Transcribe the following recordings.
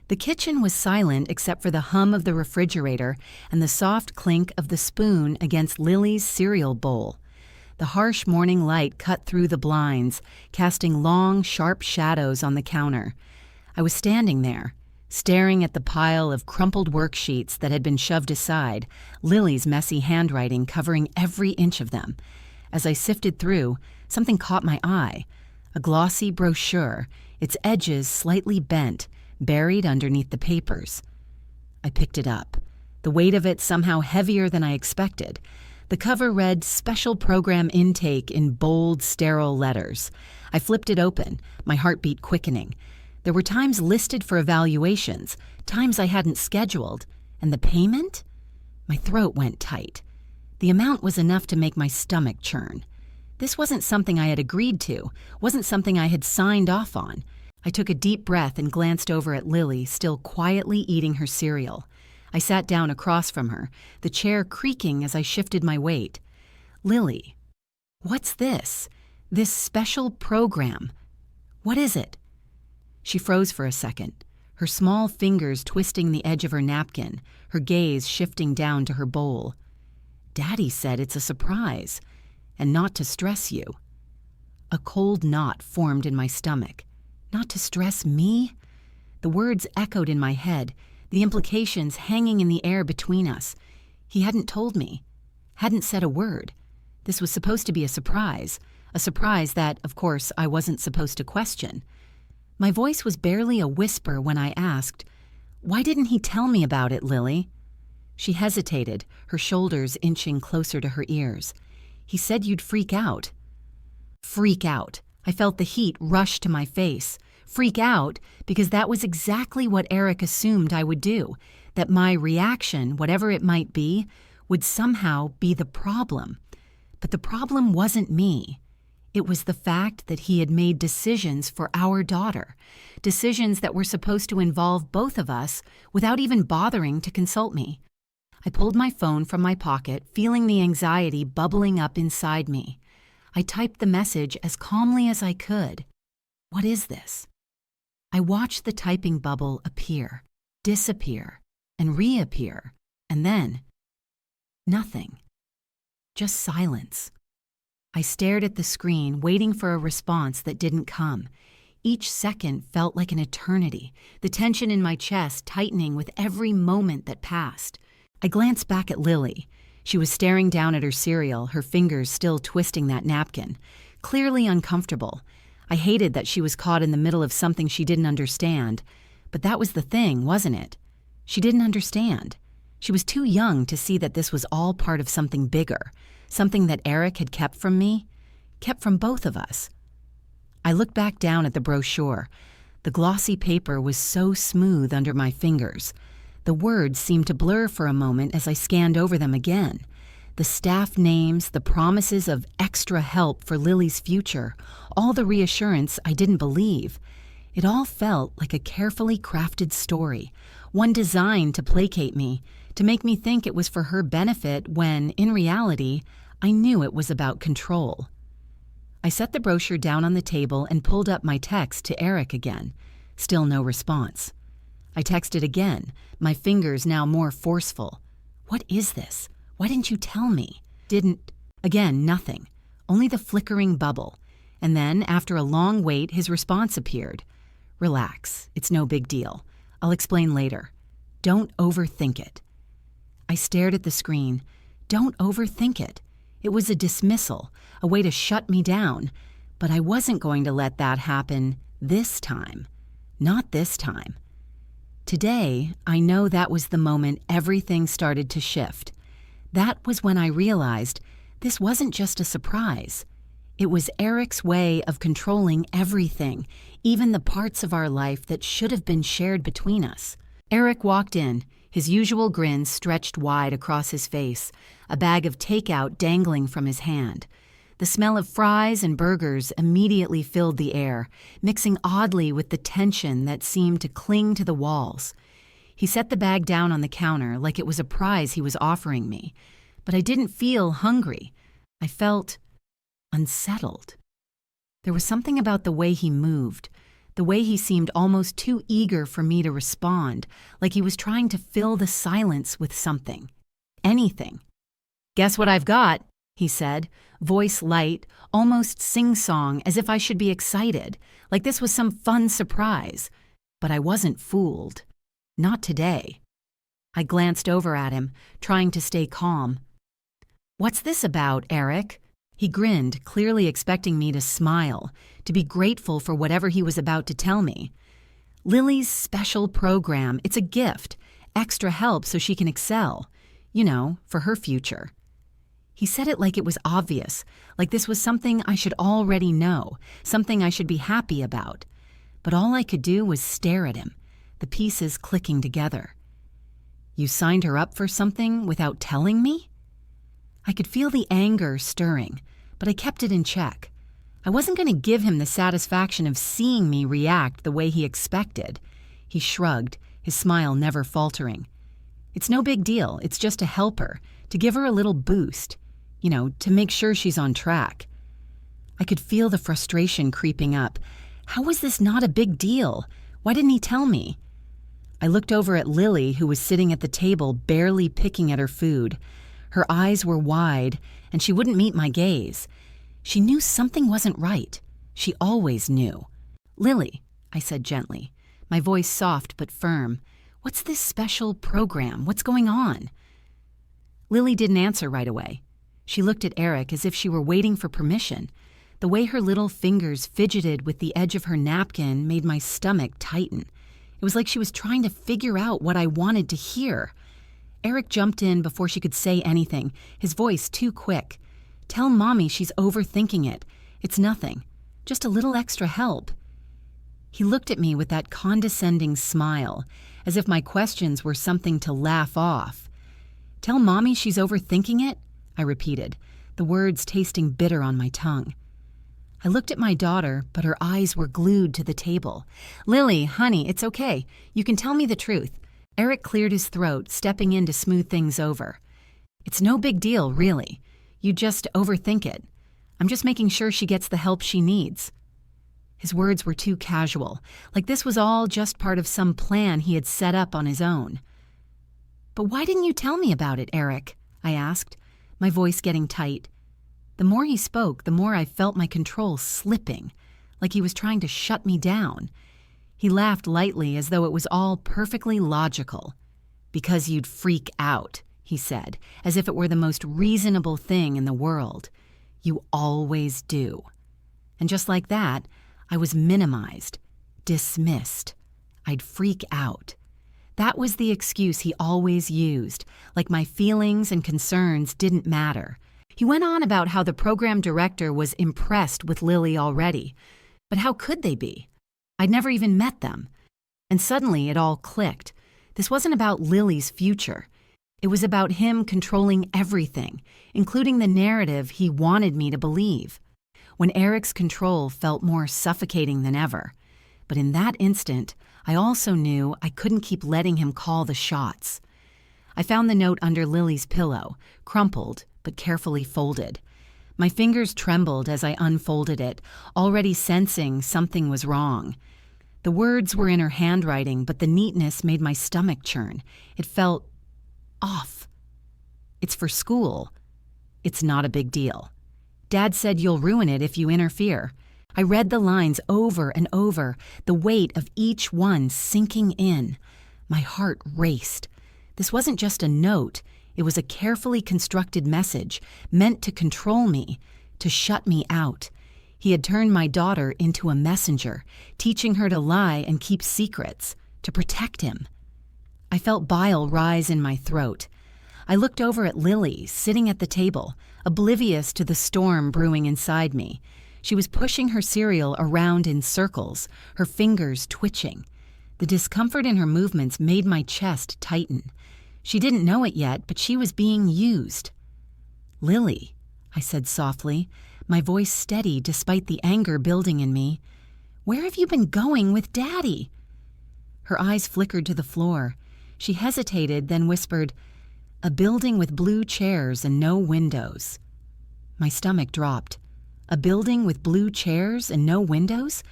The kitchen was silent except for the hum of the refrigerator and the soft clink of the spoon against Lily's cereal bowl. The harsh morning light cut through the blinds, casting long, sharp shadows on the counter. I was standing there, staring at the pile of crumpled worksheets that had been shoved aside, Lily's messy handwriting covering every inch of them. As I sifted through, something caught my eye. A glossy brochure, its edges slightly bent, buried underneath the papers. I picked it up, the weight of it somehow heavier than I expected. The cover read "Special Program Intake" in bold, sterile letters. I flipped it open, my heartbeat quickening. There were times listed for evaluations, times I hadn't scheduled. And the payment? My throat went tight. The amount was enough to make my stomach churn. This wasn't something I had agreed to, wasn't something I had signed off on. I took a deep breath and glanced over at Lily, still quietly eating her cereal. I sat down across from her, the chair creaking as I shifted my weight. "Lily, what's this? This special program? What is it?" She froze for a second, her small fingers twisting the edge of her napkin, her gaze shifting down to her bowl. "Daddy said it's a surprise, and not to stress you." A cold knot formed in my stomach. Not to stress me? The words echoed in my head, the implications hanging in the air between us. He hadn't told me, hadn't said a word. This was supposed to be a surprise that, of course, I wasn't supposed to question. My voice was barely a whisper when I asked, "Why didn't he tell me about it, Lily?" She hesitated, her shoulders inching closer to her ears. "He said you'd freak out." Freak out. I felt the heat rush to my face. Freak out because that was exactly what Eric assumed I would do, that my reaction, whatever it might be, would somehow be the problem. But the problem wasn't me. It was the fact that he had made decisions for our daughter, decisions that were supposed to involve both of us without even bothering to consult me. I pulled my phone from my pocket, feeling the anxiety bubbling up inside me. I typed the message as calmly as I could. "What is this?" I watched the typing bubble appear, disappear, and reappear, and then nothing. Just silence. I stared at the screen, waiting for a response that didn't come. Each second felt like an eternity, the tension in my chest tightening with every moment that passed. I glanced back at Lily. She was staring down at her cereal, her fingers still twisting that napkin, clearly uncomfortable. I hated that she was caught in the middle of something she didn't understand. But that was the thing, wasn't it? She didn't understand. She was too young to see that this was all part of something bigger, something that Eric had kept from me, kept from both of us. I looked back down at the brochure. The glossy paper was so smooth under my fingers. The words seemed to blur for a moment as I scanned over them again. The staff names, the promises of extra help for Lily's future, all the reassurance I didn't believe. It all felt like a carefully crafted story, one designed to placate me, to make me think it was for her benefit when, in reality, I knew it was about control. I set the brochure down on the table and pulled up my text to Eric again. Still no response. I texted again, my fingers now more forceful. "What is this? Why didn't you tell me?" Again, nothing. Only the flickering bubble. And then, after a long wait, his response appeared. "Relax. It's no big deal. I'll explain later. Don't overthink it." I stared at the screen. Don't overthink it. It was a dismissal, a way to shut me down. But I wasn't going to let that happen this time. Not this time. Today, I know that was the moment everything started to shift. That was when I realized this wasn't just a surprise. It was Eric's way of controlling everything, even the parts of our life that should have been shared between us. Eric walked in, his usual grin stretched wide across his face, a bag of takeout dangling from his hand. The smell of fries and burgers immediately filled the air, mixing oddly with the tension that seemed to cling to the walls. He set the bag down on the counter like it was a prize he was offering me. But I didn't feel hungry. I felt unsettled. There was something about the way he moved, The way he seemed almost too eager for me to respond, like he was trying to fill the silence with something. Anything. "Guess what I've got," he said, voice light, almost sing-song, as if I should be excited, like this was some fun surprise. But I wasn't fooled. Not today. I glanced over at him, trying to stay calm. "What's this about, Eric?" He grinned, clearly expecting me to smile, to be grateful for whatever he was about to tell me. "Lily's special program. It's a gift. Extra help so she can excel. You know, for her future." He said it like it was obvious, like this was something I should already know, something I should be happy about. But all I could do was stare at him, the pieces clicking together. "You signed her up for something without telling me?" I could feel the anger stirring, but I kept it in check. I wasn't going to give him the satisfaction of seeing me react the way he expected. He shrugged, his smile never faltering. "It's no big deal. It's just to help her, to give her a little boost. You know, to make sure she's on track." I could feel the frustration creeping up. How was this not a big deal? Why didn't he tell me? I looked over at Lily, who was sitting at the table barely picking at her food. Her eyes were wide, and she wouldn't meet my gaze. She knew something wasn't right. She always knew. "Lily," I said gently, my voice soft but firm, "what's this special program? What's going on?" Lily didn't answer right away. She looked at Eric as if she were waiting for permission. The way her little fingers fidgeted with the edge of her napkin made my stomach tighten. It was like she was trying to figure out what I wanted to hear. Eric jumped in before she could say anything, his voice too quick. "Tell Mommy she's overthinking it. It's nothing. Just a little extra help." He looked at me with that condescending smile, as if my questions were something to laugh off. "Tell Mommy she's overthinking it?" I repeated, the words tasting bitter on my tongue. I looked at my daughter, but her eyes were glued to the table. "Lily, honey, it's okay. You can tell me the truth." Eric cleared his throat, stepping in to smooth things over. "It's no big deal, really. You just overthink it. I'm just making sure she gets the help she needs." His words were too casual, like this was all just part of some plan he had set up on his own. "But why didn't you tell me about it, Eric?" I asked, my voice getting tight. The more he spoke, the more I felt my control slipping, like he was trying to shut me down. He laughed lightly as though it was all perfectly logical. "Because you'd freak out," he said, as if it were the most reasonable thing in the world. "You always do." And just like that, I was minimized, dismissed. I'd freak out. That was the excuse he always used, like my feelings and concerns didn't matter. He went on about how the program director was impressed with Lily already. But how could they be? I'd never even met them. And suddenly it all clicked. This wasn't about Lily's future. It was about him controlling everything, including the narrative he wanted me to believe. When Eric's control felt more suffocating than ever. But in that instant, I also knew I couldn't keep letting him call the shots. I found the note under Lily's pillow, crumpled but carefully folded. My fingers trembled as I unfolded it, already sensing something was wrong. The words were in her handwriting, but the neatness made my stomach churn. It felt off. "It's for school. It's not a big deal. Dad said you'll ruin it if you interfere." I read the lines over and over, the weight of each one sinking in. My heart raced. This wasn't just a note. It was a carefully constructed message, meant to control me, to shut me out. He had turned my daughter into a messenger, teaching her to lie and keep secrets, to protect him. I felt bile rise in my throat. I looked over at Lily, sitting at the table, oblivious to the storm brewing inside me. She was pushing her cereal around in circles, her fingers twitching. The discomfort in her movements made my chest tighten. She didn't know it yet, but she was being used. "Lily," I said softly, my voice steady despite the anger building in me. "Where have you been going with Daddy?" Her eyes flickered to the floor. She hesitated, then whispered, "A building with blue chairs and no windows." My stomach dropped. A building with blue chairs and no windows?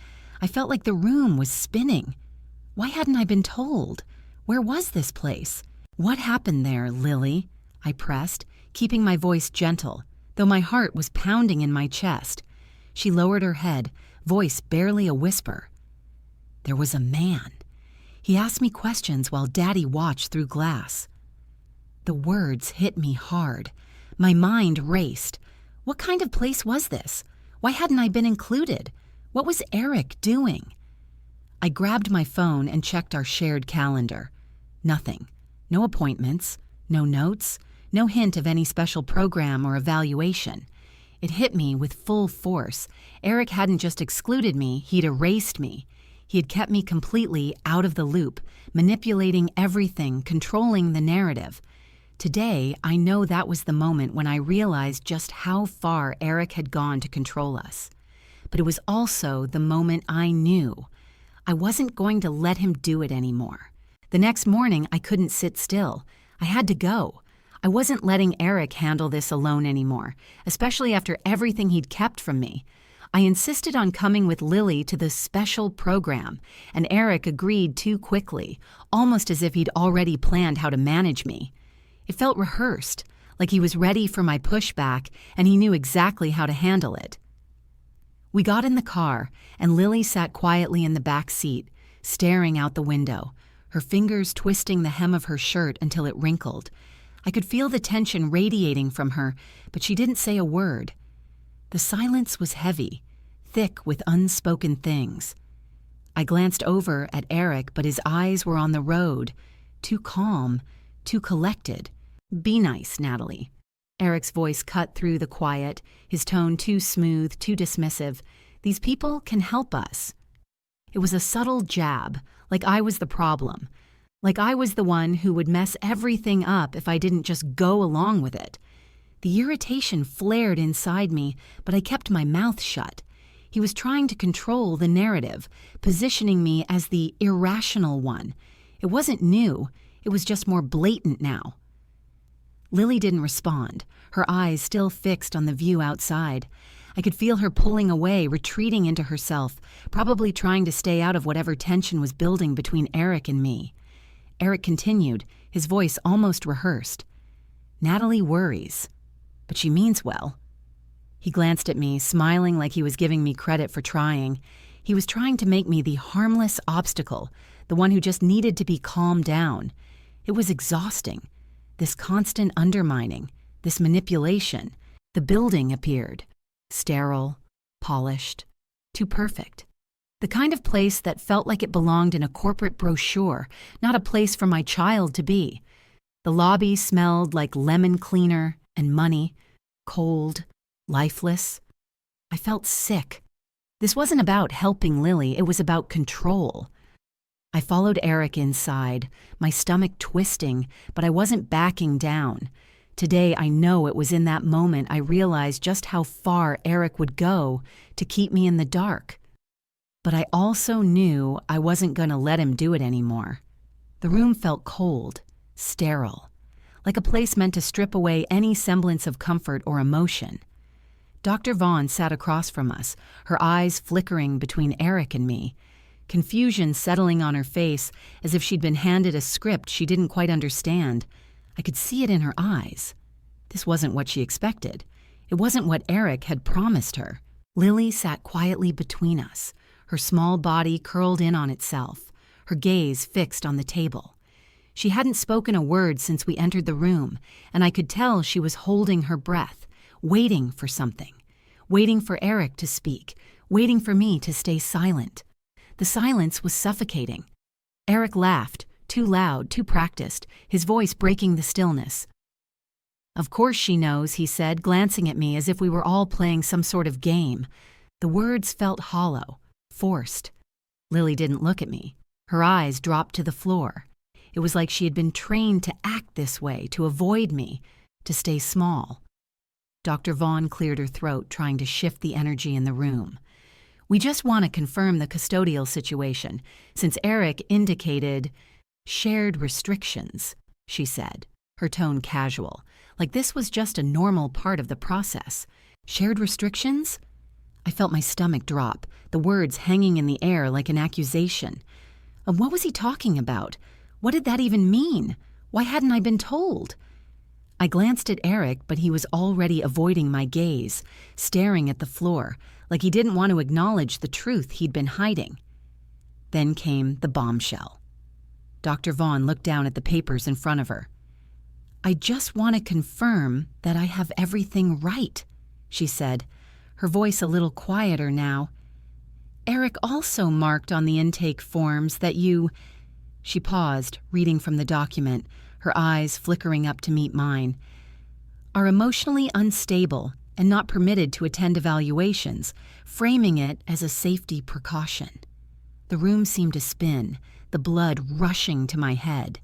I felt like the room was spinning. Why hadn't I been told? Where was this place? What happened there, Lily? I pressed, keeping my voice gentle, though my heart was pounding in my chest. She lowered her head, voice barely a whisper. There was a man. He asked me questions while Daddy watched through glass. The words hit me hard. My mind raced. What kind of place was this? Why hadn't I been included? What was Eric doing? I grabbed my phone and checked our shared calendar. Nothing. No appointments, no notes, no hint of any special program or evaluation. It hit me with full force. Eric hadn't just excluded me, he'd erased me. He had kept me completely out of the loop, manipulating everything, controlling the narrative. Today, I know that was the moment when I realized just how far Eric had gone to control us. But it was also the moment I knew I wasn't going to let him do it anymore. The next morning, I couldn't sit still. I had to go. I wasn't letting Eric handle this alone anymore, especially after everything he'd kept from me. I insisted on coming with Lily to the special program, and Eric agreed too quickly, almost as if he'd already planned how to manage me. It felt rehearsed, like he was ready for my pushback and he knew exactly how to handle it. We got in the car, and Lily sat quietly in the back seat, staring out the window, her fingers twisting the hem of her shirt until it wrinkled. I could feel the tension radiating from her, but she didn't say a word. The silence was heavy, thick with unspoken things. I glanced over at Eric, but his eyes were on the road, too calm, too collected. Be nice, Natalie. Eric's voice cut through the quiet, his tone too smooth, too dismissive. These people can help us. It was a subtle jab, like I was the problem, like I was the one who would mess everything up if I didn't just go along with it. The irritation flared inside me, but I kept my mouth shut. He was trying to control the narrative, positioning me as the irrational one. It wasn't new. It was just more blatant now. Lily didn't respond, her eyes still fixed on the view outside. I could feel her pulling away, retreating into herself, probably trying to stay out of whatever tension was building between Eric and me. Eric continued, his voice almost rehearsed. Natalie worries, but she means well. He glanced at me, smiling like he was giving me credit for trying. He was trying to make me the harmless obstacle, the one who just needed to be calmed down. It was exhausting. This constant undermining, this manipulation. The building appeared. Sterile, polished, too perfect. The kind of place that felt like it belonged in a corporate brochure, not a place for my child to be. The lobby smelled like lemon cleaner and money, cold, lifeless. I felt sick. This wasn't about helping Lily, it was about control. I followed Eric inside, my stomach twisting, but I wasn't backing down. Today, I know it was in that moment I realized just how far Eric would go to keep me in the dark. But I also knew I wasn't going to let him do it anymore. The room felt cold, sterile, like a place meant to strip away any semblance of comfort or emotion. Dr. Vaughn sat across from us, her eyes flickering between Eric and me, confusion settling on her face as if she'd been handed a script she didn't quite understand. I could see it in her eyes. This wasn't what she expected. It wasn't what Eric had promised her. Lily sat quietly between us, her small body curled in on itself, her gaze fixed on the table. She hadn't spoken a word since we entered the room, and I could tell she was holding her breath, waiting for something, waiting for Eric to speak, waiting for me to stay silent. The silence was suffocating. Eric laughed, too loud, too practiced, his voice breaking the stillness. Of course she knows, he said, glancing at me as if we were all playing some sort of game. The words felt hollow, forced. Lily didn't look at me. Her eyes dropped to the floor. It was like she had been trained to act this way, to avoid me, to stay small. Dr. Vaughn cleared her throat, trying to shift the energy in the room. We just want to confirm the custodial situation, since Eric indicated shared restrictions, she said, her tone casual, like this was just a normal part of the process. Shared restrictions? I felt my stomach drop, the words hanging in the air like an accusation. What was he talking about? What did that even mean? Why hadn't I been told? I glanced at Eric, but he was already avoiding my gaze, staring at the floor, like he didn't want to acknowledge the truth he'd been hiding. Then came the bombshell. Dr. Vaughn looked down at the papers in front of her. "I just want to confirm that I have everything right," she said, her voice a little quieter now. "Eric also marked on the intake forms that you—" She paused, reading from the document, her eyes flickering up to meet mine. "Are emotionally unstable and not permitted to attend evaluations, framing it as a safety precaution." The room seemed to spin, the blood rushing to my head.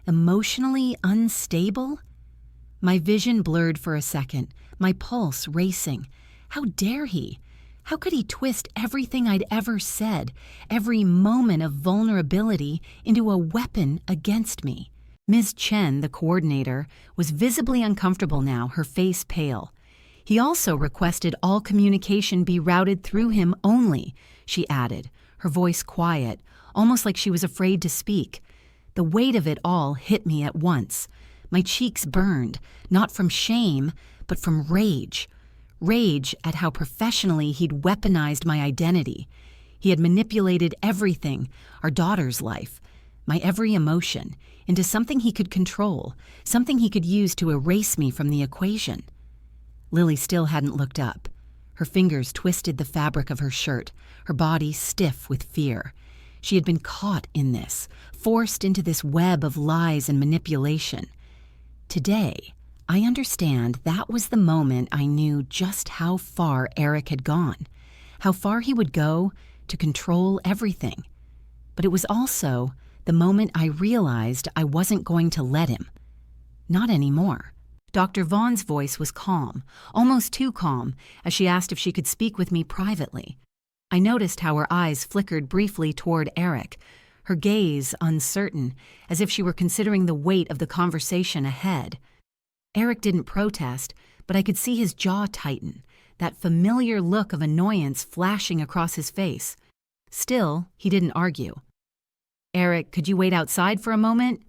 Emotionally unstable? My vision blurred for a second, my pulse racing. How dare he? How could he twist everything I'd ever said, every moment of vulnerability, into a weapon against me? Ms. Chen, the coordinator, was visibly uncomfortable now, her face pale. "He also requested all communication be routed through him only," she added, her voice quiet, almost like she was afraid to speak. The weight of it all hit me at once. My cheeks burned, not from shame, but from rage. Rage at how professionally he'd weaponized my identity. He had manipulated everything, our daughter's life, my every emotion, into something he could control, something he could use to erase me from the equation. Lily still hadn't looked up. Her fingers twisted the fabric of her shirt, her body stiff with fear. She had been caught in this, forced into this web of lies and manipulation. Today, I understand that was the moment I knew just how far Eric had gone, how far he would go to control everything. But it was also the moment I realized I wasn't going to let him. Not anymore. Dr. Vaughn's voice was calm, almost too calm, as she asked if she could speak with me privately. I noticed how her eyes flickered briefly toward Eric, her gaze uncertain, as if she were considering the weight of the conversation ahead. Eric didn't protest, but I could see his jaw tighten, that familiar look of annoyance flashing across his face. Still, he didn't argue. "Eric, could you wait outside for a moment?"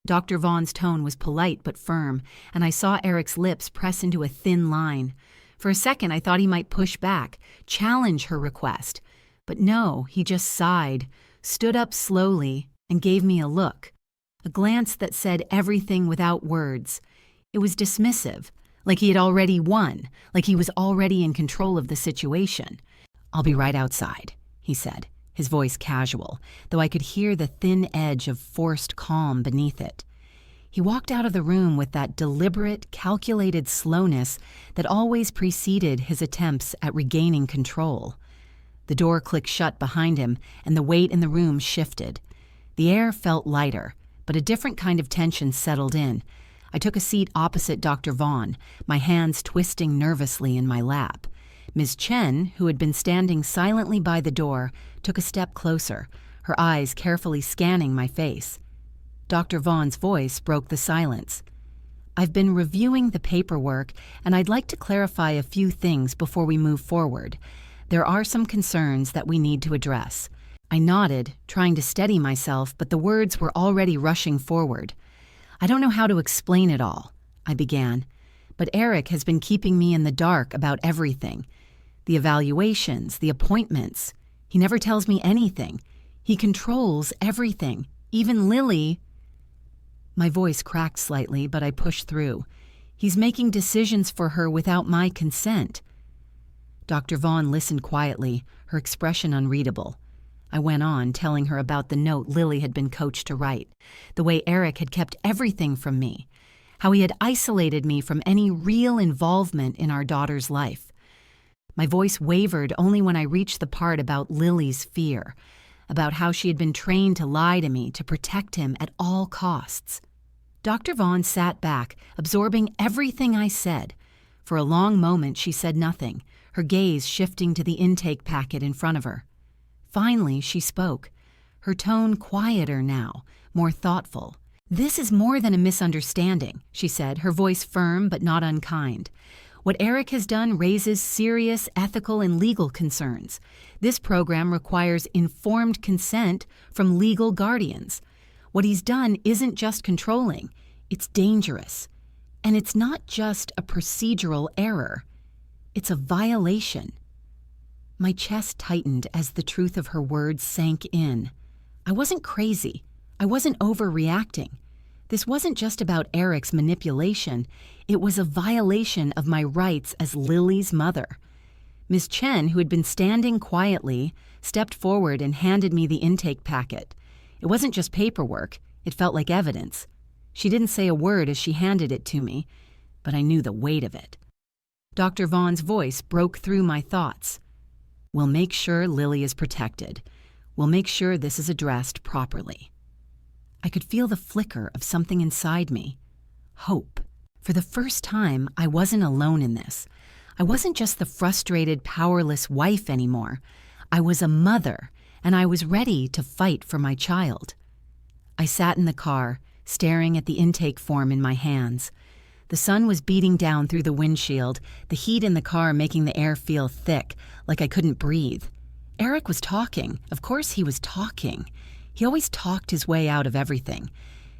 Dr. Vaughn's tone was polite but firm, and I saw Eric's lips press into a thin line. For a second, I thought he might push back, challenge her request. But no, he just sighed, stood up slowly, and gave me a look. A glance that said everything without words. It was dismissive, like he had already won, like he was already in control of the situation. "I'll be right outside," he said, his voice casual, though I could hear the thin edge of forced calm beneath it. He walked out of the room with that deliberate, calculated slowness that always preceded his attempts at regaining control. The door clicked shut behind him, and the weight in the room shifted. The air felt lighter, but a different kind of tension settled in. I took a seat opposite Dr. Vaughn, my hands twisting nervously in my lap. Ms. Chen, who had been standing silently by the door, took a step closer, her eyes carefully scanning my face. Dr. Vaughn's voice broke the silence. "I've been reviewing the paperwork, and I'd like to clarify a few things before we move forward. There are some concerns that we need to address." I nodded, trying to steady myself, but the words were already rushing forward. "I don't know how to explain it all," I began, "but Eric has been keeping me in the dark about everything. The evaluations, the appointments. He never tells me anything. He controls everything, even Lily." My voice cracked slightly, but I pushed through. "He's making decisions for her without my consent." Dr. Vaughn listened quietly, her expression unreadable. I went on, telling her about the note Lily had been coached to write, the way Eric had kept everything from me, how he had isolated me from any real involvement in our daughter's life. My voice wavered only when I reached the part about Lily's fear, about how she had been trained to lie to me to protect him at all costs. Dr. Vaughn sat back, absorbing everything I said. For a long moment she said nothing, her gaze shifting to the intake packet in front of her. Finally, she spoke, her tone quieter now, more thoughtful. "This is more than a misunderstanding," she said, her voice firm but not unkind. What Eric has done raises serious ethical and legal concerns. This program requires informed consent from legal guardians. What he's done isn't just controlling, it's dangerous. And it's not just a procedural error, it's a violation. My chest tightened as the truth of her words sank in. I wasn't crazy. I wasn't overreacting. This wasn't just about Eric's manipulation. It was a violation of my rights as Lily's mother. Ms. Chen, who had been standing quietly, stepped forward and handed me the intake packet. It wasn't just paperwork. It felt like evidence. She didn't say a word as she handed it to me, but I knew the weight of it. Dr. Vaughn's voice broke through my thoughts. We'll make sure Lily is protected. We'll make sure this is addressed properly. I could feel the flicker of something inside me. Hope. For the first time, I wasn't alone in this. I wasn't just the frustrated, powerless wife anymore. I was a mother, and I was ready to fight for my child. I sat in the car, staring at the intake form in my hands. The sun was beating down through the windshield, the heat in the car making the air feel thick, like I couldn't breathe. Eric was talking. Of course he was talking. He always talked his way out of everything.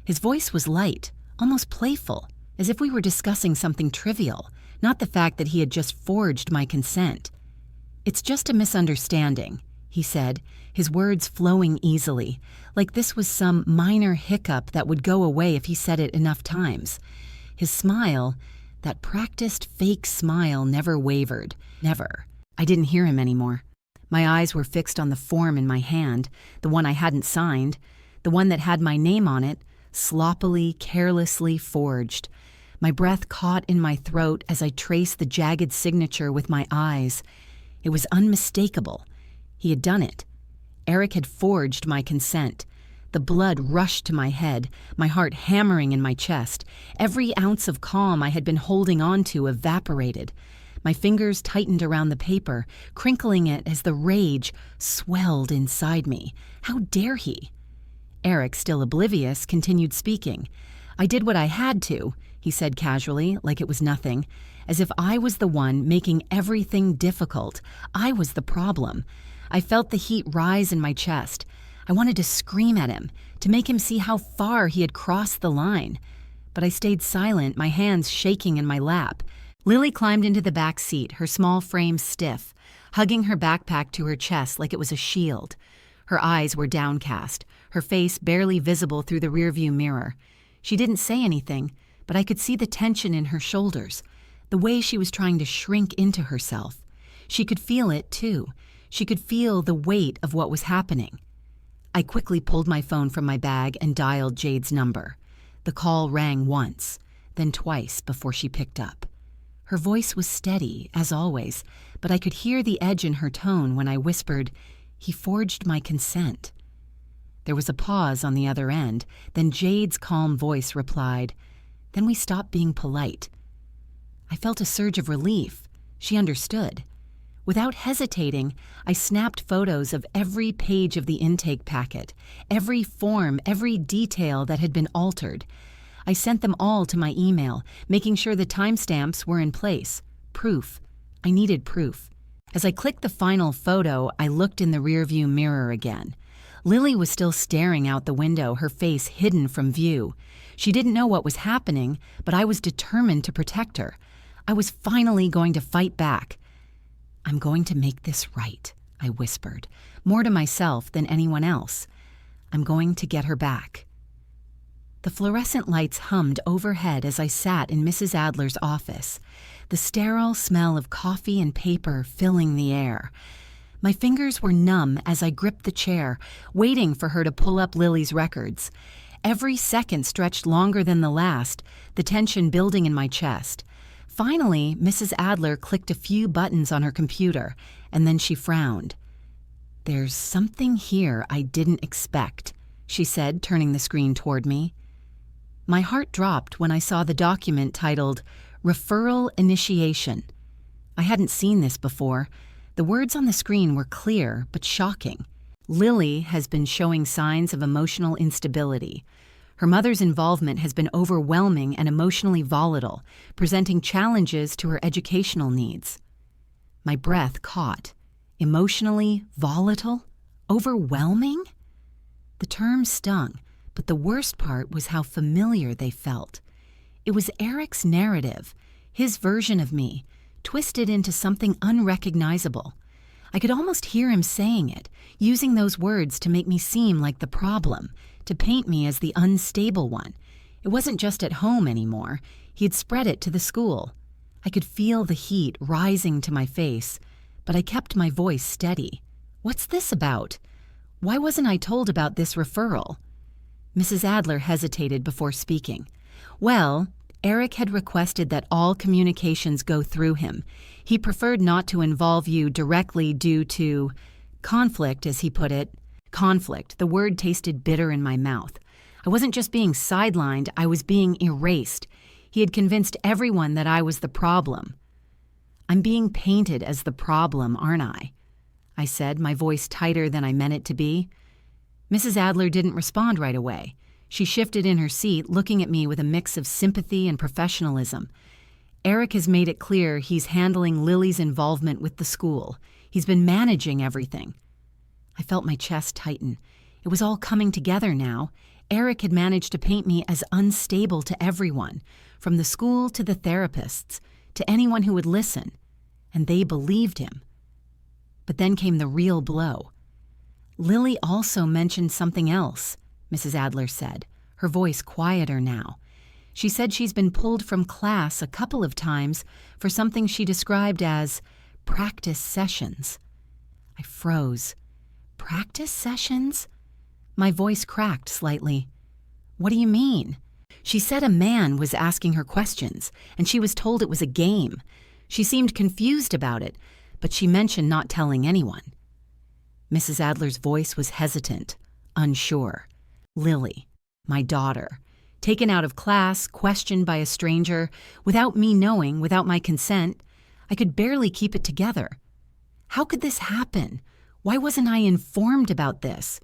His voice was light, almost playful, as if we were discussing something trivial, not the fact that he had just forged my consent. It's just a misunderstanding, he said, his words flowing easily, like this was some minor hiccup that would go away if he said it enough times. His smile, that practiced fake smile, never wavered. Never. I didn't hear him anymore. My eyes were fixed on the form in my hand, the one I hadn't signed, the one that had my name on it, sloppily, carelessly forged. My breath caught in my throat as I traced the jagged signature with my eyes. It was unmistakable. He had done it. Eric had forged my consent. The blood rushed to my head, my heart hammering in my chest. Every ounce of calm I had been holding on to evaporated. My fingers tightened around the paper, crinkling it as the rage swelled inside me. How dare he? Eric, still oblivious, continued speaking. I did what I had to, he said casually, like it was nothing, as if I was the one making everything difficult. I was the problem. I felt the heat rise in my chest. I wanted to scream at him, to make him see how far he had crossed the line. But I stayed silent, my hands shaking in my lap. Lily climbed into the back seat, her small frame stiff, hugging her backpack to her chest like it was a shield. Her eyes were downcast, her face barely visible through the rearview mirror. She didn't say anything, but I could see the tension in her shoulders, the way she was trying to shrink into herself. She could feel it, too. She could feel the weight of what was happening. I quickly pulled my phone from my bag and dialed Jade's number. The call rang once, then twice before she picked up. Her voice was steady, as always, but I could hear the edge in her tone when I whispered, "He forged my consent." There was a pause on the other end, then Jade's calm voice replied, "Then we stopped being polite." I felt a surge of relief. She understood. Without hesitating, I snapped photos of every page of the intake packet, every form, every detail that had been altered. I sent them all to my email, making sure the timestamps were in place. Proof. I needed proof. As I clicked the final photo, I looked in the rearview mirror again. Lily was still staring out the window, her face hidden from view. She didn't know what was happening, but I was determined to protect her. I was finally going to fight back. "I'm going to make this right," I whispered, more to myself than anyone else. "I'm going to get her back." The fluorescent lights hummed overhead as I sat in Mrs. Adler's office, the sterile smell of coffee and paper filling the air. My fingers were numb as I gripped the chair, waiting for her to pull up Lily's records. Every second stretched longer than the last, the tension building in my chest. Finally, Mrs. Adler clicked a few buttons on her computer, and then she frowned. "There's something here I didn't expect," she said, turning the screen toward me. My heart dropped when I saw the document titled Referral Initiation. I hadn't seen this before. The words on the screen were clear but shocking. Lily has been showing signs of emotional instability. Her mother's involvement has been overwhelming and emotionally volatile, presenting challenges to her educational needs. My breath caught. Emotionally volatile? Overwhelming? The term stung, but the worst part was how familiar they felt. It was Eric's narrative, his version of me, twisted into something unrecognizable. I could almost hear him saying it, using those words to make me seem like the problem, to paint me as the unstable one. It wasn't just at home anymore. He had spread it to the school. I could feel the heat rising to my face, but I kept my voice steady. What's this about? Why wasn't I told about this referral? Mrs. Adler hesitated before speaking. Well, Eric had requested that all communications go through him. He preferred not to involve you directly due to conflict, as he put it. Conflict. The word tasted bitter in my mouth. I wasn't just being sidelined, I was being erased. He had convinced everyone that I was the problem. I'm being painted as the problem, aren't I said, my voice tighter than I meant it to be. Mrs. Adler didn't respond right away. She shifted in her seat, looking at me with a mix of sympathy and professionalism. Eric has made it clear he's handling Lily's involvement with the school. He's been managing everything. I felt my chest tighten. It was all coming together now. Eric had managed to paint me as unstable to everyone, from the school to the therapists, to anyone who would listen. And they believed him. But then came the real blow. Lily also mentioned something else, Mrs. Adler said, her voice quieter now. She said she's been pulled from class a couple of times for something she described as practice sessions. I froze. Practice sessions? My voice cracked slightly. What do you mean? She said a man was asking her questions, and she was told it was a game. She seemed confused about it, but she mentioned not telling anyone. Mrs. Adler's voice was hesitant, unsure. Lily, my daughter, taken out of class, questioned by a stranger, without me knowing, without my consent. I could barely keep it together. How could this happen? Why wasn't I informed about this?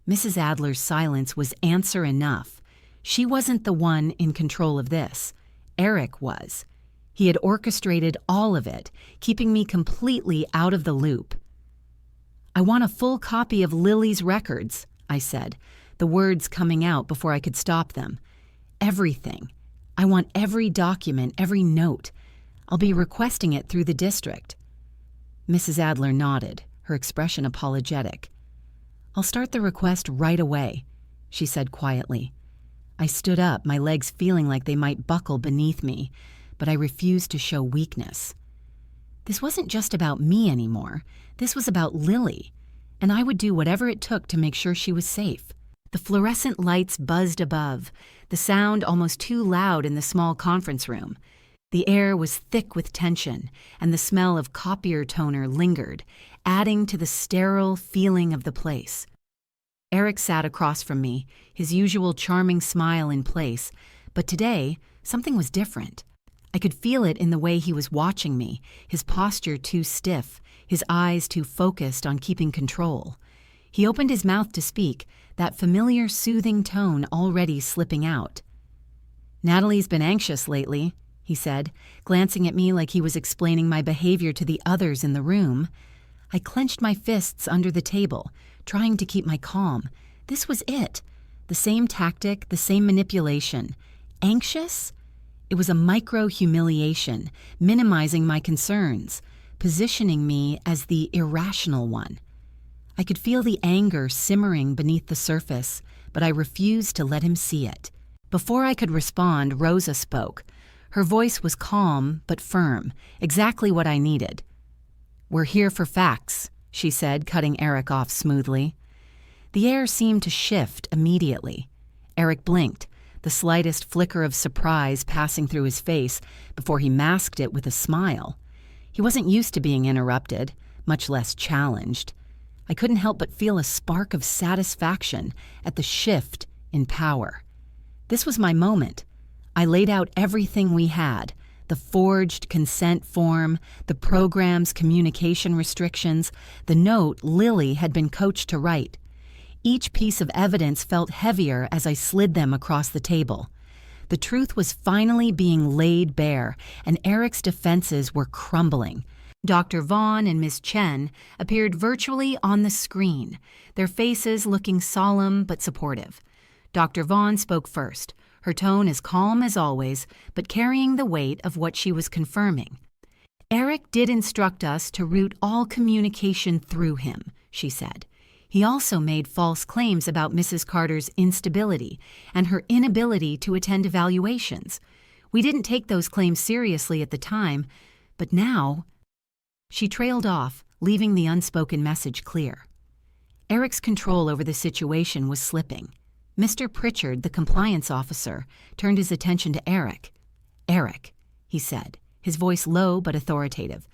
Mrs. Adler's silence was answer enough. She wasn't the one in control of this. Eric was. He had orchestrated all of it, keeping me completely out of the loop. I want a full copy of Lily's records, I said, the words coming out before I could stop them. Everything. I want every document, every note. I'll be requesting it through the district. Mrs. Adler nodded, her expression apologetic. I'll start the request right away, she said quietly. I stood up, my legs feeling like they might buckle beneath me, but I refused to show weakness. This wasn't just about me anymore. This was about Lily, and I would do whatever it took to make sure she was safe. The fluorescent lights buzzed above, the sound almost too loud in the small conference room. The air was thick with tension, and the smell of copier toner lingered, adding to the sterile feeling of the place. Eric sat across from me, his usual charming smile in place, but today, something was different. I could feel it in the way he was watching me, his posture too stiff, his eyes too focused on keeping control. He opened his mouth to speak, that familiar soothing tone already slipping out. Natalie's been anxious lately, he said, glancing at me like he was explaining my behavior to the others in the room. I clenched my fists under the table, trying to keep my calm. This was it. The same tactic, the same manipulation. Anxious? It was a micro-humiliation, minimizing my concerns, positioning me as the irrational one. I could feel the anger simmering beneath the surface, but I refused to let him see it. Before I could respond, Rosa spoke. Her voice was calm but firm, exactly what I needed. "We're here for facts," she said, cutting Eric off smoothly. The air seemed to shift immediately. Eric blinked, the slightest flicker of surprise passing through his face before he masked it with a smile. He wasn't used to being interrupted, much less challenged. I couldn't help but feel a spark of satisfaction at the shift in power. This was my moment. I laid out everything we had, the forged consent form, the program's communication restrictions, the note Lily had been coached to write. Each piece of evidence felt heavier as I slid them across the table. The truth was finally being laid bare, and Eric's defenses were crumbling. Dr. Vaughn and Miss Chen appeared virtually on the screen, their faces looking solemn but supportive. Dr. Vaughn spoke first, her tone as calm as always, but carrying the weight of what she was confirming. Eric did instruct us to route all communication through him, she said. He also made false claims about Mrs. Carter's instability and her inability to attend evaluations. We didn't take those claims seriously at the time, but now... She trailed off, leaving the unspoken message clear. Eric's control over the situation was slipping. Mr. Pritchard, the compliance officer, turned his attention to Eric. "Eric," he said, his voice low but authoritative,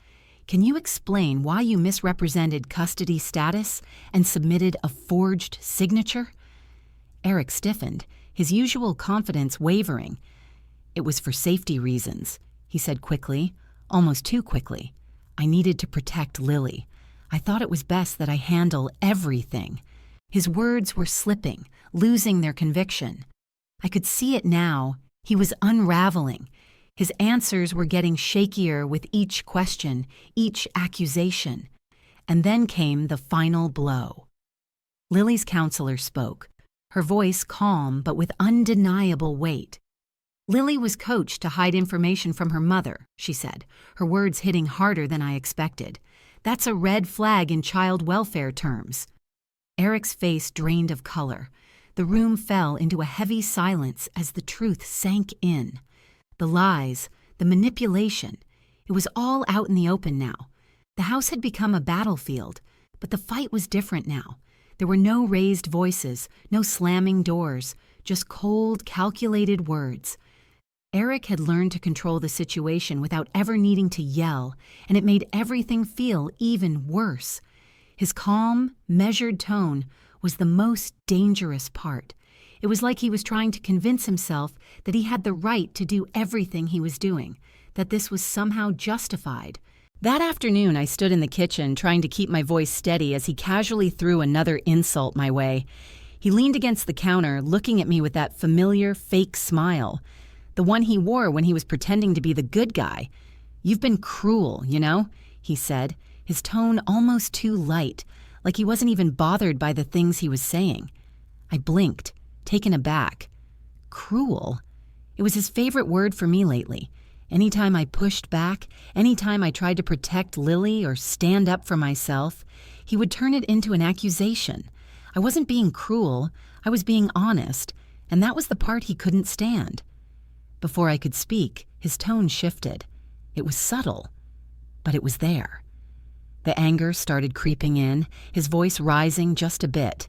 "can you explain why you misrepresented custody status and submitted a forged signature?" Eric stiffened, his usual confidence wavering. "It was for safety reasons," he said quickly, almost too quickly. "I needed to protect Lily. I thought it was best that I handle everything." His words were slipping, losing their conviction. I could see it now. He was unraveling. His answers were getting shakier with each question, each accusation. And then came the final blow. Lily's counselor spoke, her voice calm but with undeniable weight. "Lily was coached to hide information from her mother," she said, her words hitting harder than I expected. "That's a red flag in child welfare terms." Eric's face drained of color. The room fell into a heavy silence as the truth sank in. The lies, the manipulation, it was all out in the open now. The house had become a battlefield, but the fight was different now. There were no raised voices, no slamming doors, just cold, calculated words. Eric had learned to control the situation without ever needing to yell, and it made everything feel even worse. His calm, measured tone was the most dangerous part. It was like he was trying to convince himself that he had the right to do everything he was doing, that this was somehow justified. That afternoon, I stood in the kitchen trying to keep my voice steady as he casually threw another insult my way. He leaned against the counter, looking at me with that familiar, fake smile. The one he wore when he was pretending to be the good guy. "You've been cruel, you know," he said, his tone almost too light, like he wasn't even bothered by the things he was saying. I blinked, taken aback. Cruel? It was his favorite word for me lately. Anytime I pushed back, anytime I tried to protect Lily or stand up for myself, he would turn it into an accusation. I wasn't being cruel, I was being honest, and that was the part he couldn't stand. Before I could speak, his tone shifted. It was subtle, but it was there. The anger started creeping in, his voice rising just a bit.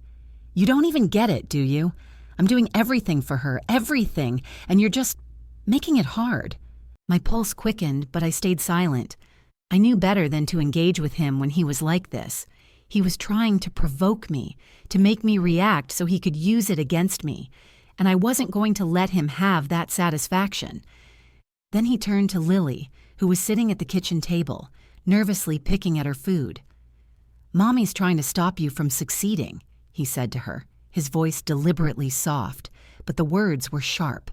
"You don't even get it, do you? I'm doing everything for her, everything, and you're just making it hard." My pulse quickened, but I stayed silent. I knew better than to engage with him when he was like this. He was trying to provoke me, to make me react so he could use it against me, and I wasn't going to let him have that satisfaction. Then he turned to Lily, who was sitting at the kitchen table, nervously picking at her food. "Mommy's trying to stop you from succeeding," he said to her, his voice deliberately soft, but the words were sharp.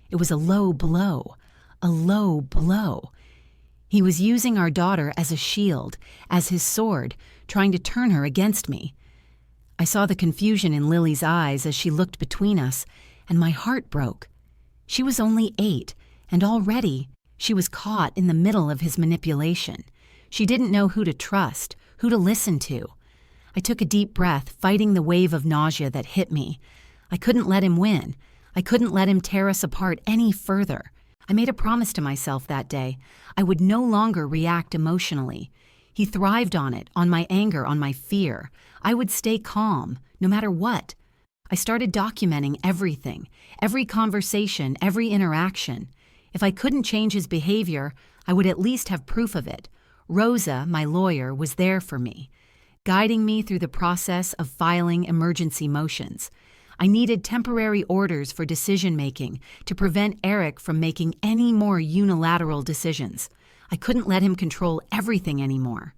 It was a low blow, a low blow. He was using our daughter as a shield, as his sword, trying to turn her against me. I saw the confusion in Lily's eyes as she looked between us, and my heart broke. She was only 8, and already she was caught in the middle of his manipulation. She didn't know who to trust, who to listen to. I took a deep breath, fighting the wave of nausea that hit me. I couldn't let him win. I couldn't let him tear us apart any further. I made a promise to myself that day. I would no longer react emotionally. He thrived on it, on my anger, on my fear. I would stay calm, no matter what. I started documenting everything, every conversation, every interaction. If I couldn't change his behavior, I would at least have proof of it. Rosa, my lawyer, was there for me, guiding me through the process of filing emergency motions. I needed temporary orders for decision-making to prevent Eric from making any more unilateral decisions. I couldn't let him control everything anymore.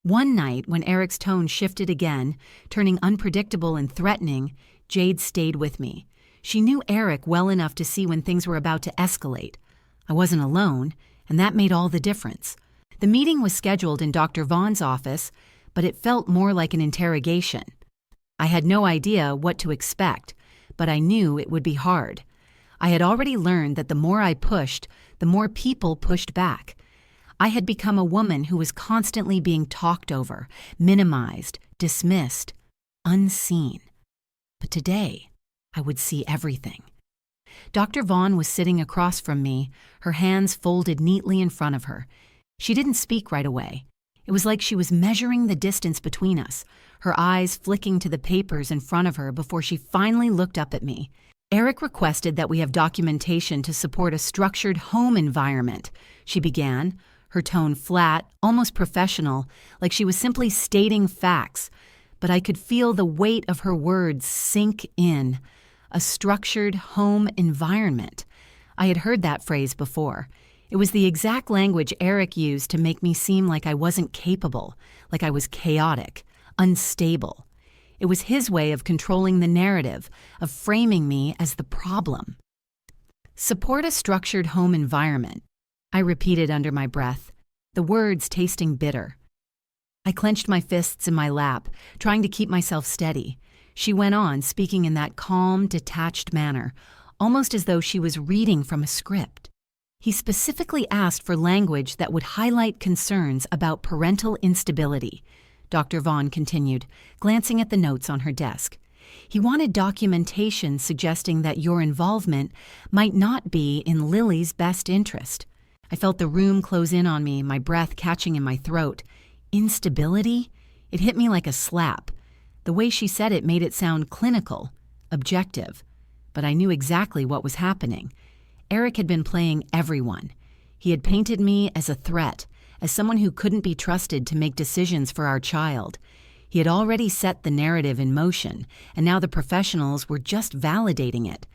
One night, when Eric's tone shifted again, turning unpredictable and threatening, Jade stayed with me. She knew Eric well enough to see when things were about to escalate. I wasn't alone, and that made all the difference. The meeting was scheduled in Dr. Vaughn's office, but it felt more like an interrogation. I had no idea what to expect, but I knew it would be hard. I had already learned that the more I pushed, the more people pushed back. I had become a woman who was constantly being talked over, minimized, dismissed, unseen. But today, I would see everything. Dr. Vaughn was sitting across from me, her hands folded neatly in front of her. She didn't speak right away. It was like she was measuring the distance between us, her eyes flicking to the papers in front of her before she finally looked up at me. Eric requested that we have documentation to support a structured home environment, she began, her tone flat, almost professional, like she was simply stating facts. But I could feel the weight of her words sink in. A structured home environment. I had heard that phrase before. It was the exact language Eric used to make me seem like I wasn't capable, like I was chaotic, unstable. It was his way of controlling the narrative, of framing me as the problem. Support a structured home environment, I repeated under my breath, the words tasting bitter. I clenched my fists in my lap, trying to keep myself steady. She went on, speaking in that calm, detached manner, almost as though she was reading from a script. He specifically asked for language that would highlight concerns about parental instability, Dr. Vaughn continued, glancing at the notes on her desk. He wanted documentation suggesting that your involvement might not be in Lily's best interest. I felt the room close in on me, my breath catching in my throat. Instability? It hit me like a slap. The way she said it made it sound clinical, objective. But I knew exactly what was happening. Eric had been playing everyone. He had painted me as a threat, as someone who couldn't be trusted to make decisions for our child. He had already set the narrative in motion, and now the professionals were just validating it.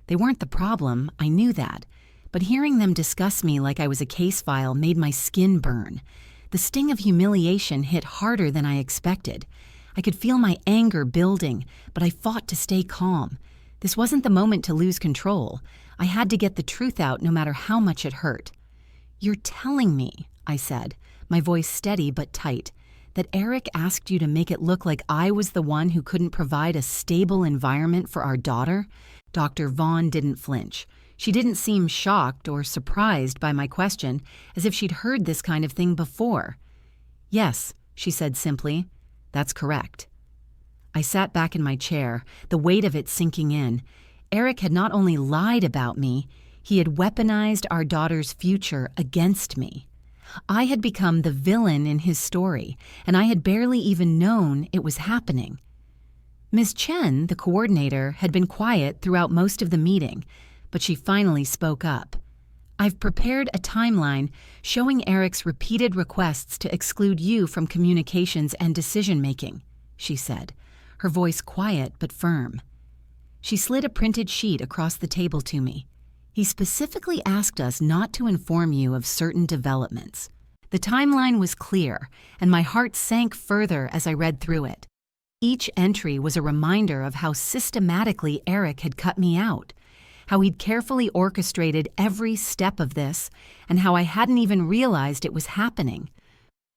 They weren't the problem, I knew that. But hearing them discuss me like I was a case file made my skin burn. The sting of humiliation hit harder than I expected. I could feel my anger building, but I fought to stay calm. This wasn't the moment to lose control. I had to get the truth out no matter how much it hurt. "You're telling me," I said, my voice steady but tight, "that Eric asked you to make it look like I was the one who couldn't provide a stable environment for our daughter?" Dr. Vaughn didn't flinch. She didn't seem shocked or surprised by my question, as if she'd heard this kind of thing before. "Yes," she said simply. "That's correct." I sat back in my chair, the weight of it sinking in. Eric had not only lied about me, he had weaponized our daughter's future against me. I had become the villain in his story, and I had barely even known it was happening. Ms. Chen, the coordinator, had been quiet throughout most of the meeting, but she finally spoke up. "I've prepared a timeline showing Eric's repeated requests to exclude you from communications and decision-making," she said, her voice quiet but firm. She slid a printed sheet across the table to me. "He specifically asked us not to inform you of certain developments." The timeline was clear, and my heart sank further as I read through it. Each entry was a reminder of how systematically Eric had cut me out, how he'd carefully orchestrated every step of this, and how I hadn't even realized it was happening.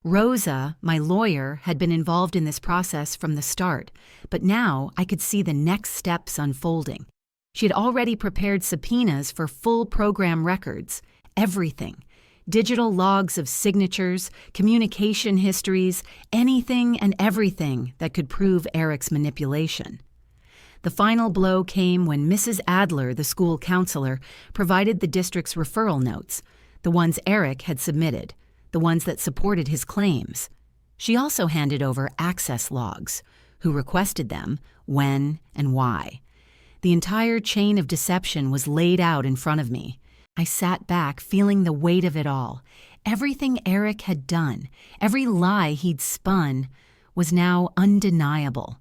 Rosa, my lawyer, had been involved in this process from the start, but now I could see the next steps unfolding. She had already prepared subpoenas for full program records, everything. Digital logs of signatures, communication histories, anything and everything that could prove Eric's manipulation. The final blow came when Mrs. Adler, the school counselor, provided the district's referral notes, the ones Eric had submitted, the ones that supported his claims. She also handed over access logs, who requested them, when, and why. The entire chain of deception was laid out in front of me. I sat back, feeling the weight of it all. Everything Eric had done, every lie he'd spun, was now undeniable.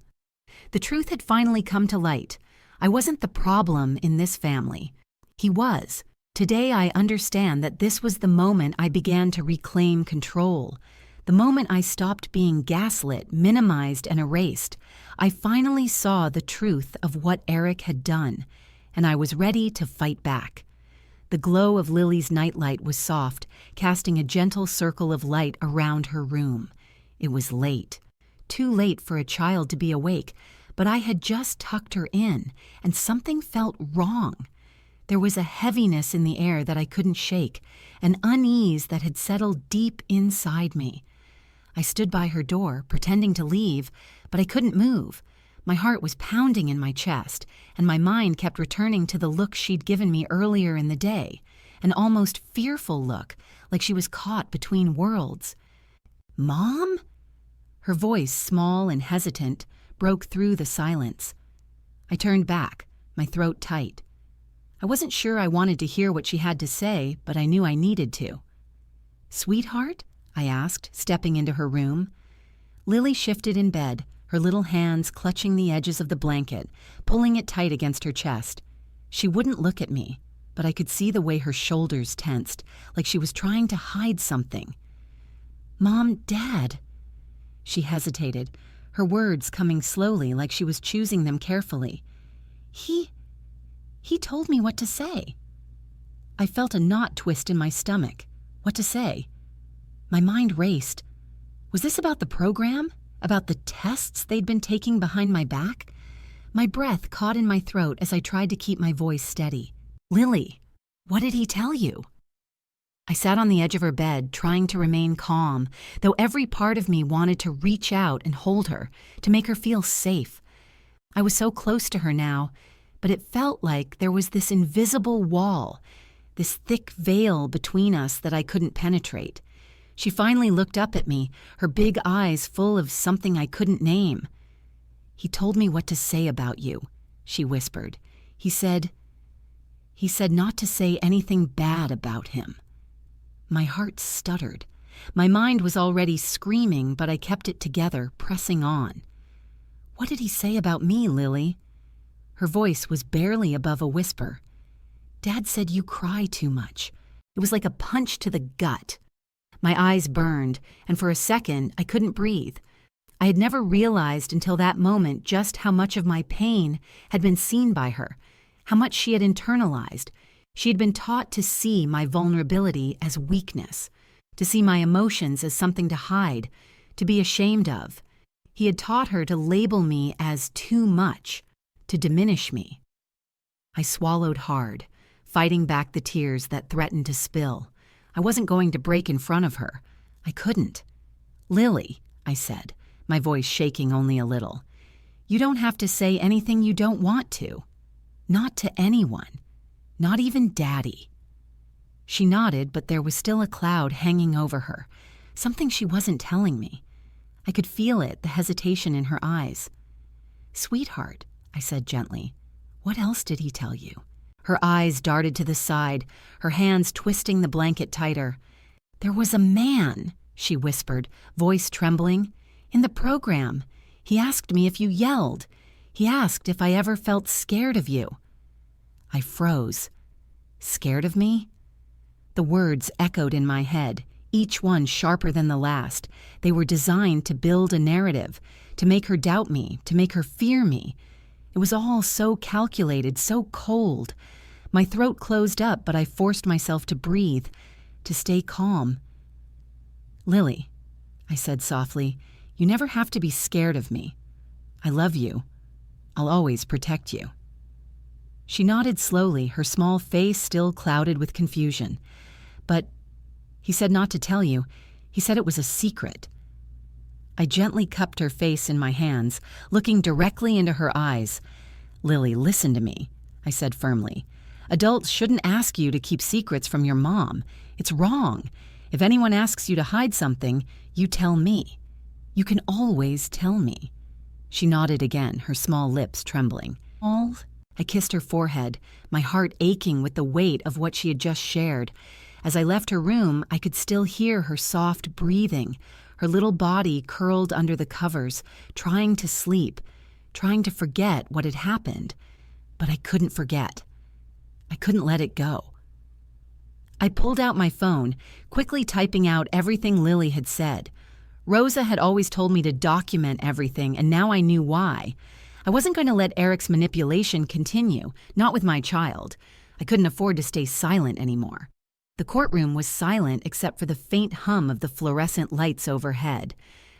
The truth had finally come to light. I wasn't the problem in this family. He was. Today I understand that this was the moment I began to reclaim control, the The moment I stopped being gaslit, minimized, and erased, I finally saw the truth of what Eric had done, and I was ready to fight back. The glow of Lily's nightlight was soft, casting a gentle circle of light around her room. It was late. Too late for a child to be awake, but I had just tucked her in, and something felt wrong. There was a heaviness in the air that I couldn't shake, an unease that had settled deep inside me. I stood by her door, pretending to leave, but I couldn't move. My heart was pounding in my chest, and my mind kept returning to the look she'd given me earlier in the day, an almost fearful look, like she was caught between worlds. "Mom?" Her voice, small and hesitant, broke through the silence. I turned back, my throat tight. I wasn't sure I wanted to hear what she had to say, but I knew I needed to. "Sweetheart?" I asked, stepping into her room. Lily shifted in bed, her little hands clutching the edges of the blanket, pulling it tight against her chest. She wouldn't look at me, but I could see the way her shoulders tensed, like she was trying to hide something. "Mom, Dad." She hesitated, her words coming slowly like she was choosing them carefully. He told me what to say." I felt a knot twist in my stomach. What to say? My mind raced. Was this about the program? About the tests they'd been taking behind my back? My breath caught in my throat as I tried to keep my voice steady. "Lily, what did he tell you?" I sat on the edge of her bed, trying to remain calm, though every part of me wanted to reach out and hold her, to make her feel safe. I was so close to her now, but it felt like there was this invisible wall, this thick veil between us that I couldn't penetrate. She finally looked up at me, her big eyes full of something I couldn't name. "He told me what to say about you," she whispered. He said not to say anything bad about him." My heart stuttered. My mind was already screaming, but I kept it together, pressing on. "What did he say about me, Lily?" Her voice was barely above a whisper. "Dad said you cry too much." It was like a punch to the gut. My eyes burned, and for a second, I couldn't breathe. I had never realized until that moment just how much of my pain had been seen by her, how much she had internalized. She had been taught to see my vulnerability as weakness, to see my emotions as something to hide, to be ashamed of. He had taught her to label me as too much, to diminish me. I swallowed hard, fighting back the tears that threatened to spill. I wasn't going to break in front of her. I couldn't. "Lily," I said, my voice shaking only a little, "you don't have to say anything you don't want to. Not to anyone. Not even Daddy." She nodded, but there was still a cloud hanging over her, something she wasn't telling me. I could feel it, the hesitation in her eyes. "Sweetheart," I said gently, "what else did he tell you?" Her eyes darted to the side, her hands twisting the blanket tighter. "There was a man," she whispered, voice trembling. "In the program. He asked me if you yelled. He asked if I ever felt scared of you." I froze. Scared of me? The words echoed in my head, each one sharper than the last. They were designed to build a narrative, to make her doubt me, to make her fear me. It was all so calculated, so cold. My throat closed up, but I forced myself to breathe, to stay calm. "Lily," I said softly, "you never have to be scared of me. I love you. I'll always protect you." She nodded slowly, her small face still clouded with confusion. "But he said not to tell you. He said it was a secret." I gently cupped her face in my hands, looking directly into her eyes. "Lily, listen to me," I said firmly. "Adults shouldn't ask you to keep secrets from your mom. It's wrong. If anyone asks you to hide something, you tell me. You can always tell me." She nodded again, her small lips trembling. "All?" I kissed her forehead, my heart aching with the weight of what she had just shared. As I left her room, I could still hear her soft breathing, her little body curled under the covers, trying to sleep, trying to forget what had happened. But I couldn't forget. I couldn't let it go. I pulled out my phone, quickly typing out everything Lily had said. Rosa had always told me to document everything, and now I knew why. I wasn't going to let Eric's manipulation continue, not with my child. I couldn't afford to stay silent anymore. The courtroom was silent except for the faint hum of the fluorescent lights overhead.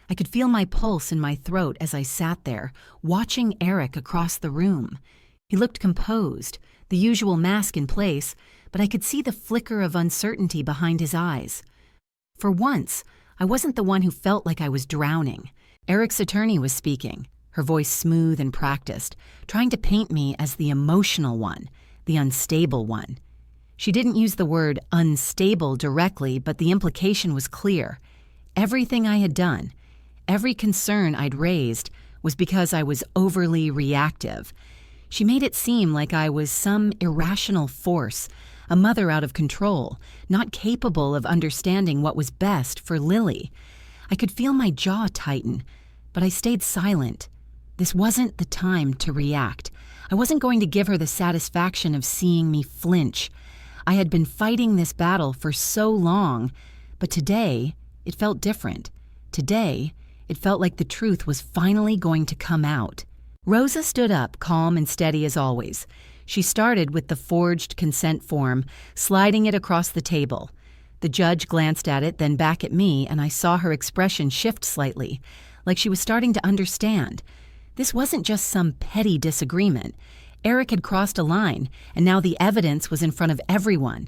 I could feel my pulse in my throat as I sat there, watching Eric across the room. He looked composed, the usual mask in place, but I could see the flicker of uncertainty behind his eyes. For once, I wasn't the one who felt like I was drowning. Eric's attorney was speaking, her voice smooth and practiced, trying to paint me as the emotional one, the unstable one. She didn't use the word unstable directly, but the implication was clear. Everything I had done, every concern I'd raised, was because I was overly reactive. She made it seem like I was some irrational force, a mother out of control, not capable of understanding what was best for Lily. I could feel my jaw tighten, but I stayed silent. This wasn't the time to react. I wasn't going to give her the satisfaction of seeing me flinch. I had been fighting this battle for so long, but today it felt different. Today, it felt like the truth was finally going to come out. Rosa stood up, calm and steady as always. She started with the forged consent form, sliding it across the table. The judge glanced at it, then back at me, and I saw her expression shift slightly, like she was starting to understand. This wasn't just some petty disagreement. Eric had crossed a line, and now the evidence was in front of everyone.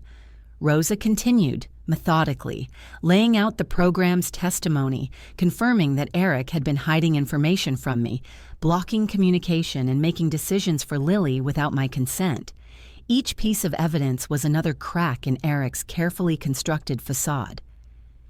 Rosa continued, methodically, laying out the program's testimony, confirming that Eric had been hiding information from me, blocking communication and making decisions for Lily without my consent. Each piece of evidence was another crack in Eric's carefully constructed facade.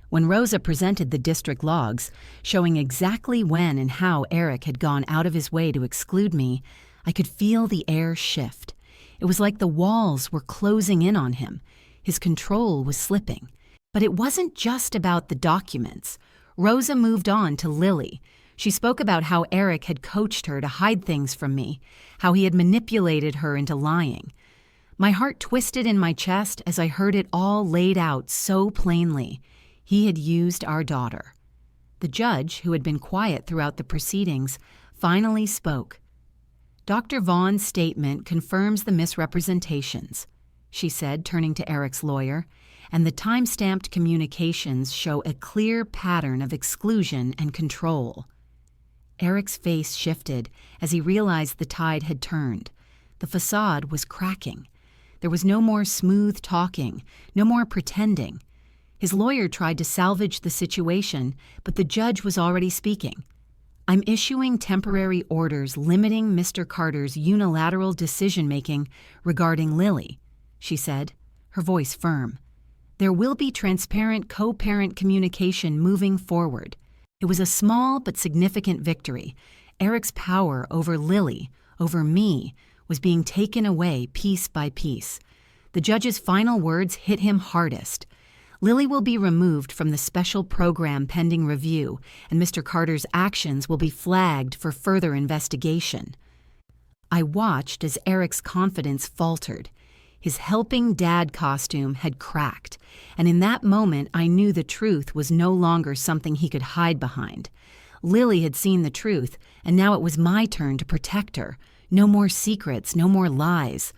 When Rosa presented the district logs, showing exactly when and how Eric had gone out of his way to exclude me, I could feel the air shift. It was like the walls were closing in on him. His control was slipping. But it wasn't just about the documents. Rosa moved on to Lily. She spoke about how Eric had coached her to hide things from me, how he had manipulated her into lying. My heart twisted in my chest as I heard it all laid out so plainly. He had used our daughter. The judge, who had been quiet throughout the proceedings, finally spoke. Dr. Vaughn's statement confirms the misrepresentations, she said, turning to Eric's lawyer, and the time-stamped communications show a clear pattern of exclusion and control. Eric's face shifted as he realized the tide had turned. The facade was cracking. There was no more smooth talking, no more pretending. His lawyer tried to salvage the situation, but the judge was already speaking. I'm issuing temporary orders limiting Mr. Carter's unilateral decision-making regarding Lily, she said, her voice firm. There will be transparent co-parent communication moving forward. It was a small but significant victory. Eric's power over Lily, over me, was being taken away piece by piece. The judge's final words hit him hardest. Lily will be removed from the special program pending review, and Mr. Carter's actions will be flagged for further investigation. I watched as Eric's confidence faltered. His helping dad costume had cracked, and in that moment I knew the truth was no longer something he could hide behind. Lily had seen the truth, and now it was my turn to protect her. No more secrets, no more lies.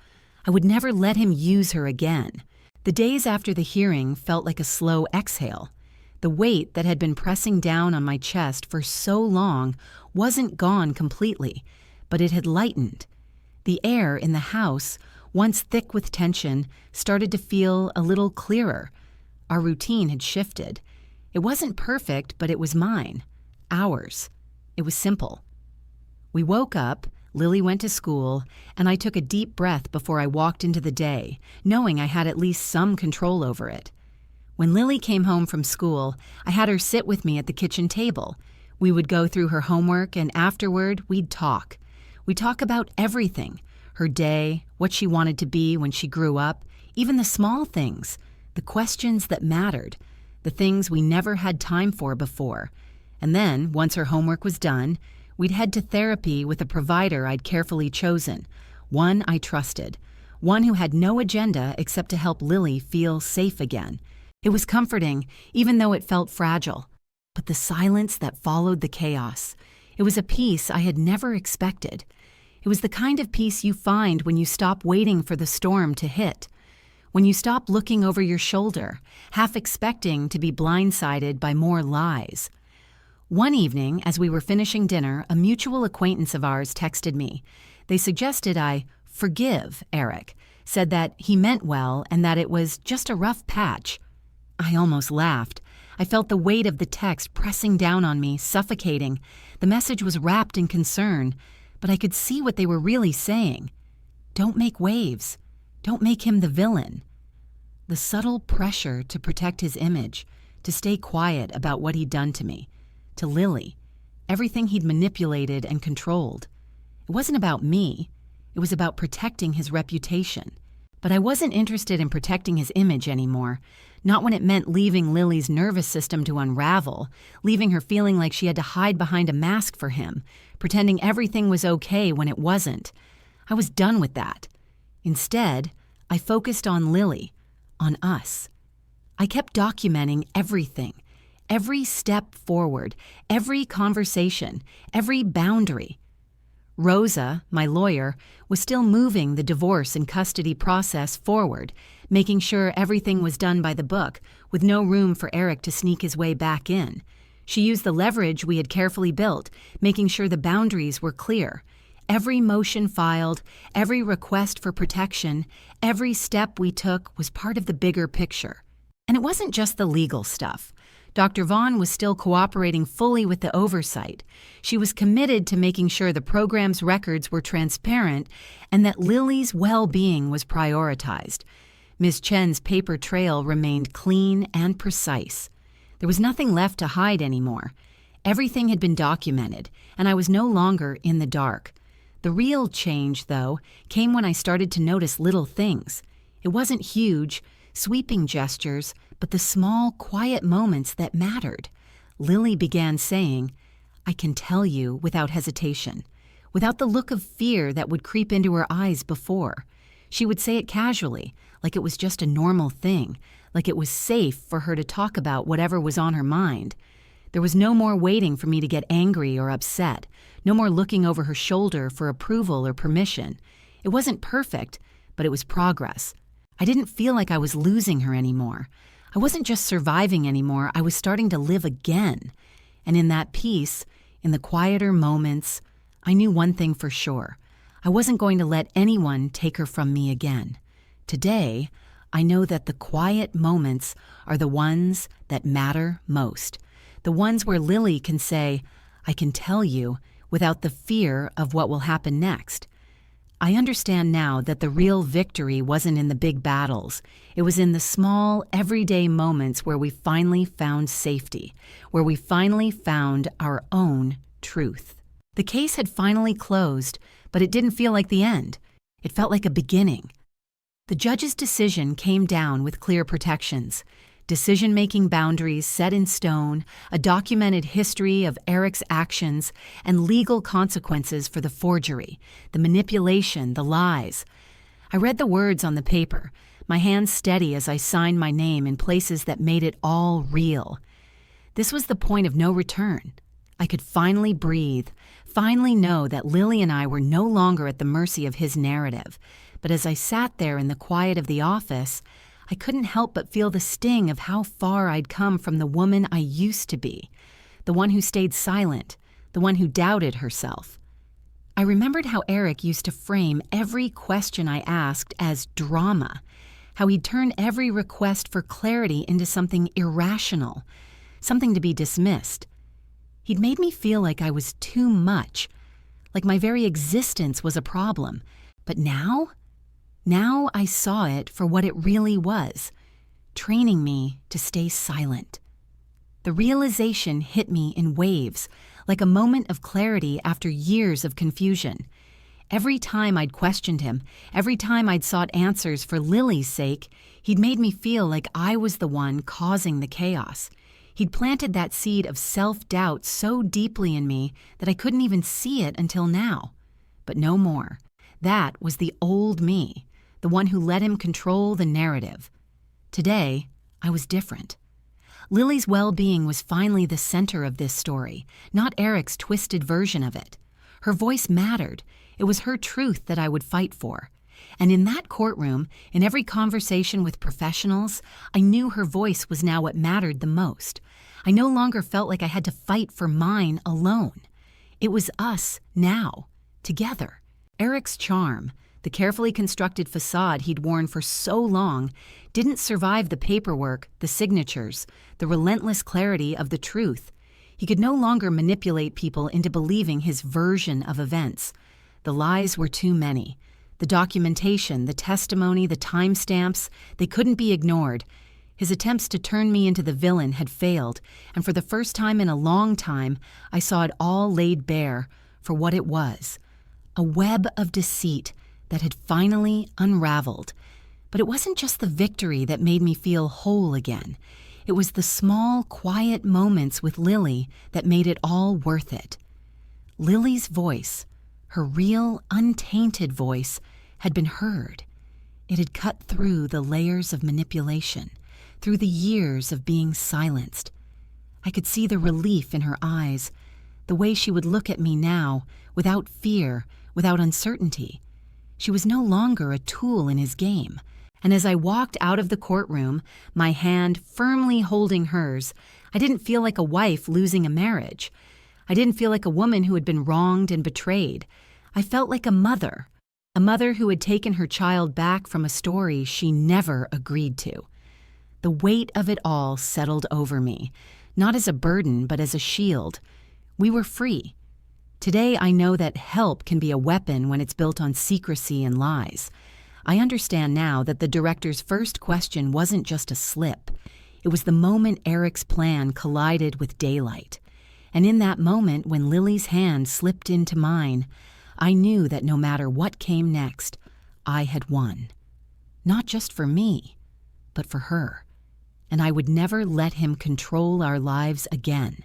I would never let him use her again. The days after the hearing felt like a slow exhale. The weight that had been pressing down on my chest for so long wasn't gone completely, but it had lightened. The air in the house, once thick with tension, started to feel a little clearer. Our routine had shifted. It wasn't perfect, but it was mine. Ours. It was simple. We woke up, Lily went to school, and I took a deep breath before I walked into the day, knowing I had at least some control over it. When Lily came home from school, I had her sit with me at the kitchen table. We would go through her homework, and afterward, we'd talk. We'd talk about everything. Her day, what she wanted to be when she grew up, even the small things, the questions that mattered, the things we never had time for before. And then, once her homework was done, we'd head to therapy with a provider I'd carefully chosen, one I trusted, one who had no agenda except to help Lily feel safe again. It was comforting, even though it felt fragile. But but the silence that followed the chaos. It was a peace I had never expected. It was the kind of peace you find when you stop waiting for the storm to hit, when you stop looking over your shoulder, half expecting to be blindsided by more lies. One evening, as we were finishing dinner, a mutual acquaintance of ours texted me. They suggested I forgive Eric, said that he meant well and that it was just a rough patch. I almost laughed. I felt the weight of the text pressing down on me, suffocating. The message was wrapped in concern, but I could see what they were really saying. Don't make waves. Don't make him the villain. The subtle pressure to protect his image, to stay quiet about what he'd done to me, to Lily, everything he'd manipulated and controlled. It wasn't about me. It was about protecting his reputation. But I wasn't interested in protecting his image anymore, not when it meant leaving Lily's nervous system to unravel, leaving her feeling like she had to hide behind a mask for him, pretending everything was okay when it wasn't. I was done with that. Instead, I focused on Lily, on us. I kept documenting everything, every step forward, every conversation, every boundary. Rosa, my lawyer, was still moving the divorce and custody process forward, making sure everything was done by the book, with no room for Eric to sneak his way back in. She used the leverage we had carefully built, making sure the boundaries were clear. Every motion filed, every request for protection, every step we took was part of the bigger picture. And it wasn't just the legal stuff. Dr. Vaughn was still cooperating fully with the oversight. She was committed to making sure the program's records were transparent and that Lily's well-being was prioritized. Ms. Chen's paper trail remained clean and precise. There was nothing left to hide anymore. Everything had been documented, and I was no longer in the dark. The real change, though, came when I started to notice little things. It wasn't huge, sweeping gestures, but the small, quiet moments that mattered. Lily began saying, "I can tell you," without hesitation, without the look of fear that would creep into her eyes before. She would say it casually, like it was just a normal thing, like it was safe for her to talk about whatever was on her mind. There was no more waiting for me to get angry or upset, no more looking over her shoulder for approval or permission. It wasn't perfect, but it was progress. I didn't feel like I was losing her anymore. I wasn't just surviving anymore, I was starting to live again. And in that peace, in the quieter moments, I knew one thing for sure. I wasn't going to let anyone take her from me again. Today, I know that the quiet moments are the ones that matter most. The ones where Lily can say, "I can tell you," without the fear of what will happen next. I understand now that the real victory wasn't in the big battles. It was in the small, everyday moments where we finally found safety, where we finally found our own truth. The case had finally closed, but it didn't feel like the end. It felt like a beginning. The judge's decision came down with clear protections. Decision-making boundaries set in stone, a documented history of Eric's actions, and legal consequences for the forgery, the manipulation, the lies. I read the words on the paper, my hands steady as I signed my name in places that made it all real. This was the point of no return. I could finally breathe, finally know that Lily and I were no longer at the mercy of his narrative. But as I sat there in the quiet of the office, I couldn't help but feel the sting of how far I'd come from the woman I used to be, the one who stayed silent, the one who doubted herself. I remembered how Eric used to frame every question I asked as drama, how he'd turn every request for clarity into something irrational, something to be dismissed. He'd made me feel like I was too much, like my very existence was a problem. But now I saw it for what it really was, training me to stay silent. The realization hit me in waves, like a moment of clarity after years of confusion. Every time I'd questioned him, every time I'd sought answers for Lily's sake, he'd made me feel like I was the one causing the chaos. He'd planted that seed of self-doubt so deeply in me that I couldn't even see it until now. But no more. That was the old me, the one who let him control the narrative. Today, I was different. Lily's well-being was finally the center of this story, not Eric's twisted version of it. Her voice mattered. It was her truth that I would fight for. And in that courtroom, in every conversation with professionals, I knew her voice was now what mattered the most. I no longer felt like I had to fight for mine alone. It was us, now, together. Eric's charm, the carefully constructed facade he'd worn for so long, didn't survive the paperwork, the signatures, the relentless clarity of the truth. He could no longer manipulate people into believing his version of events. The lies were too many. The documentation, the testimony, the timestamps, they couldn't be ignored. His attempts to turn me into the villain had failed, and for the first time in a long time, I saw it all laid bare for what it was. A web of deceit that had finally unraveled. But it wasn't just the victory that made me feel whole again. It was the small, quiet moments with Lily that made it all worth it. Lily's voice, her real, untainted voice, had been heard. It had cut through the layers of manipulation, through the years of being silenced. I could see the relief in her eyes, the way she would look at me now, without fear, without uncertainty. She was no longer a tool in his game. And as I walked out of the courtroom, my hand firmly holding hers, I didn't feel like a wife losing a marriage. I didn't feel like a woman who had been wronged and betrayed. I felt like a mother who had taken her child back from a story she never agreed to. The weight of it all settled over me, not as a burden, but as a shield. We were free. Today I know that help can be a weapon when it's built on secrecy and lies. I understand now that the director's first question wasn't just a slip. It was the moment Eric's plan collided with daylight. And in that moment, when Lily's hand slipped into mine, I knew that no matter what came next, I had won. Not just for me, but for her. And I would never let him control our lives again.